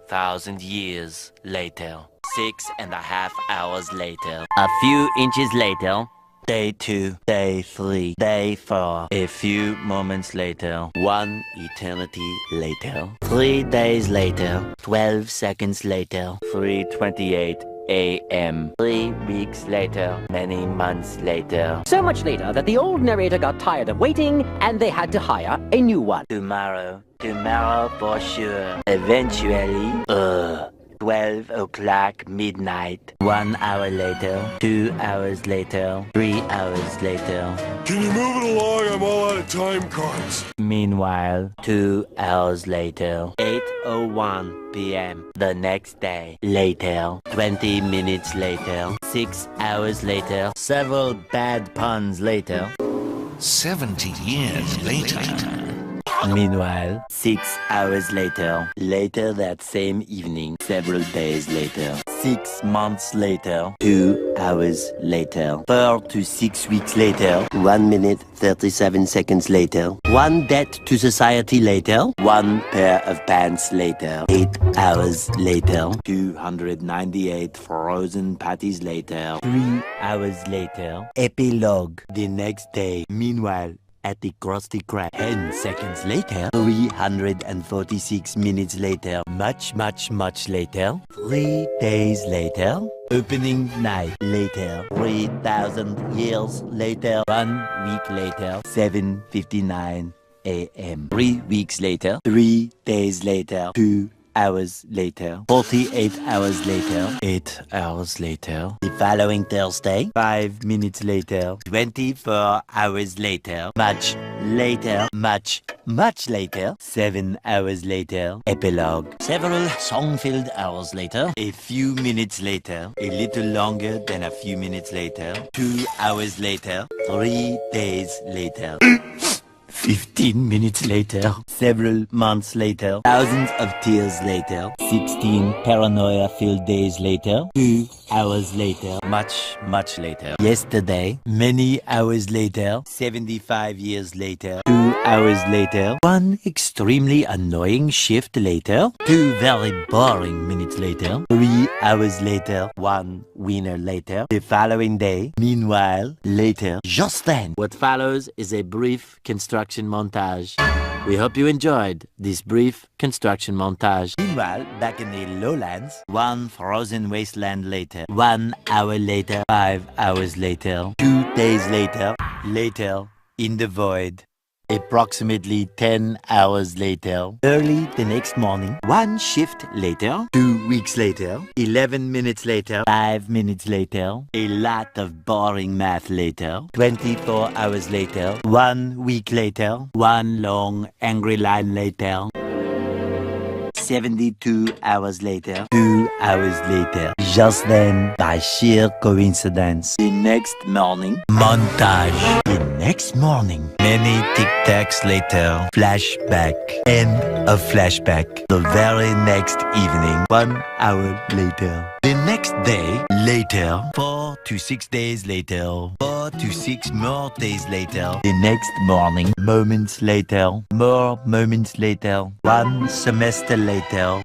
2,000 years later. 6.5 hours later. A few inches later. Day 2, day 3, day 4. A few moments later. 1 eternity later. 3 days later. 12 seconds later. 3:28 a.m. 3 weeks later. Many months later. So much later that the old narrator got tired of waiting and they had to hire a new one. Tomorrow for sure. Eventually, 12 o'clock midnight. 1 hour later, 2 hours later, 3 hours later. Can you move it along? I'm all out of time cards. Meanwhile, 2 hours later, 8:01 p.m. The next day. Later, 20 minutes later, 6 hours later, several bad puns later. 70 years later. Meanwhile, 6 hours later, later that same evening, several days later, 6 months later, 2 hours later, 4 to 6 weeks later, 1 minute 37 seconds later, 1 debt to society later, 1 pair of pants later, 8 hours later, 298 frozen patties later, 3 hours later, epilogue the next day. Meanwhile, at the Krusty Krab. 10 seconds later, 346 minutes later, much later, 3 days later, opening night later, 3,000 years later, 1 week later, 7:59 a.m. 3 weeks later, 3 days later, 2 hours later, 48 hours later, 8 hours later, the following Thursday, 5 minutes later, 24 hours later, much later, much later, 7 hours later, epilogue, several song-filled hours later, a few minutes later, a little longer than a few minutes later, 2 hours later, 3 days later. 15 minutes later, several months later, thousands of tears later, 16 paranoia-filled days later, 2 hours later, much later. Yesterday, many hours later, 75 years later, 2 hours later, 1 extremely annoying shift later, 2 very boring minutes later, 3 hours later, 1 winner later, the following day, meanwhile, later, just then. What follows is a brief construction montage. We hope you enjoyed this brief construction montage. Meanwhile, back in the lowlands, 1 frozen wasteland later, 1 hour later, 5 hours later, 2 days later, later in the void. Approximately 10 hours later, early the next morning, 1 shift later, 2 weeks later, 11 minutes later, 5 minutes later, a lot of boring math later, 24 hours later, 1 week later, 1 long angry line later, 72 hours later, 2 hours later. Just then, by sheer coincidence, the next morning, montage. The next morning, many tic-tacs later, flashback, end of flashback. The very next evening, 1 hour later. The next day, later, 4 to 6 days later, 4 to 6 more days later. The next morning, moments later, more moments later, 1 semester later,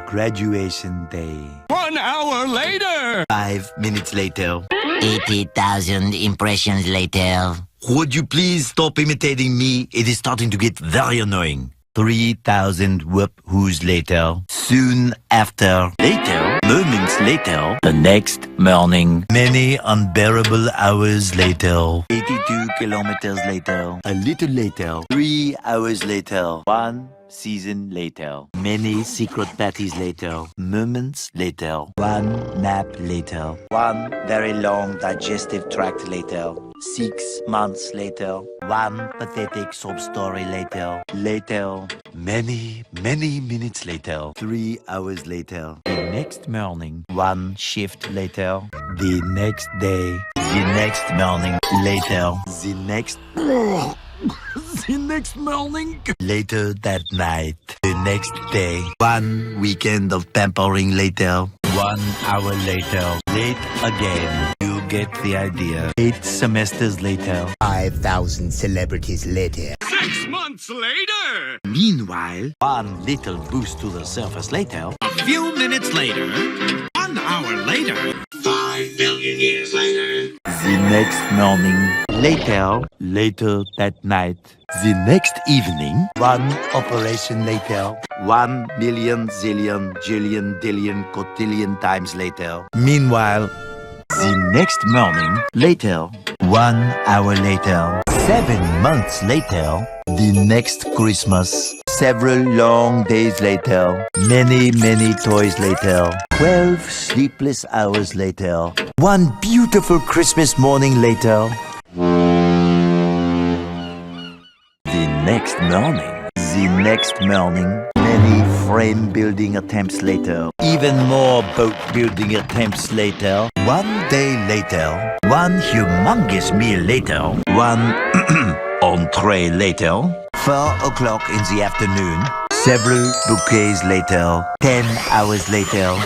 graduation day. 1 hour later! 5 minutes later. 80,000 impressions later. Would you please stop imitating me? It is starting to get very annoying. 3,000 whoop-whoos later. Soon after. Later. Moments later. The next morning. Many unbearable hours later. 82 kilometers later. A little later. 3 hours later. 1 season later. Many secret parties later. Moments later. 1 nap later. 1 very long digestive tract later. 6 months later. 1 pathetic sob story later. Later. Many minutes later. 3 hours later. The next morning. 1 shift later. The next day. The next morning. Later. The next... The next morning. Later that night. The next day. 1 weekend of pampering later. 1 hour later. Late again. You get the idea. 8 semesters later. 5,000 celebrities later. 6 months later. Meanwhile, one little boost to the surface later. A few minutes later. 1 hour later. 5 million years later. The next morning. Later that night. The next evening. One operation later. 1 million, zillion, jillion, dillion, cotillion times later. Meanwhile, the next morning. 1 hour later. 7 months later. The next Christmas. Several long days later. Many, many toys later. 12 sleepless hours later. One beautiful Christmas morning later. The next morning, many frame building attempts later, even more boat building attempts later, 1 day later, one humongous meal later, one entree later, 4 o'clock in the afternoon, several bouquets later, 10 hours later,